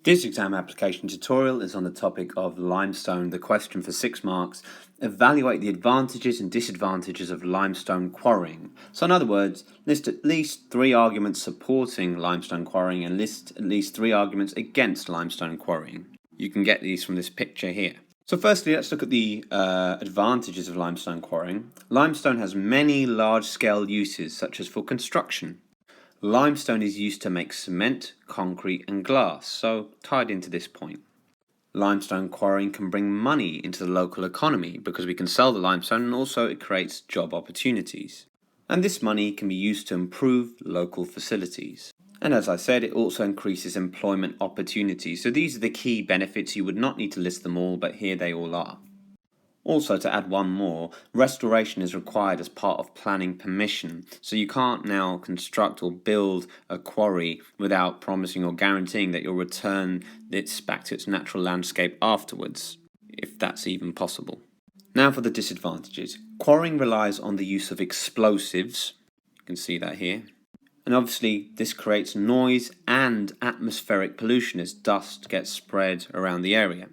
This exam application tutorial is on the topic of limestone. The question for 6 marks: evaluate the advantages and disadvantages of limestone quarrying. So in other words, list at least 3 arguments supporting limestone quarrying and list at least 3 arguments against limestone quarrying. You can get these from this picture here. So firstly, let's look at the advantages of limestone quarrying. Limestone has many large-scale uses, such as for construction. Limestone is used to make cement, concrete and glass, so tied into this point. Limestone quarrying can bring money into the local economy because we can sell the limestone, and also it creates job opportunities. And this money can be used to improve local facilities. And as I said, it also increases employment opportunities. So these are the key benefits. You would not need to list them all, but here they all are. Also, to add one more, restoration is required as part of planning permission, so you can't now construct or build a quarry without promising or guaranteeing that you'll return it back to its natural landscape afterwards, if that's even possible. Now for the disadvantages. Quarrying relies on the use of explosives, you can see that here, and obviously this creates noise and atmospheric pollution as dust gets spread around the area.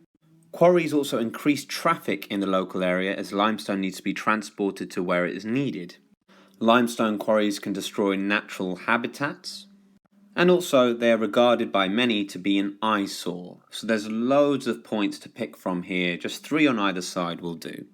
Quarries also increase traffic in the local area as limestone needs to be transported to where it is needed. Limestone quarries can destroy natural habitats, and also they are regarded by many to be an eyesore. So there's loads of points to pick from here, just 3 on either side will do.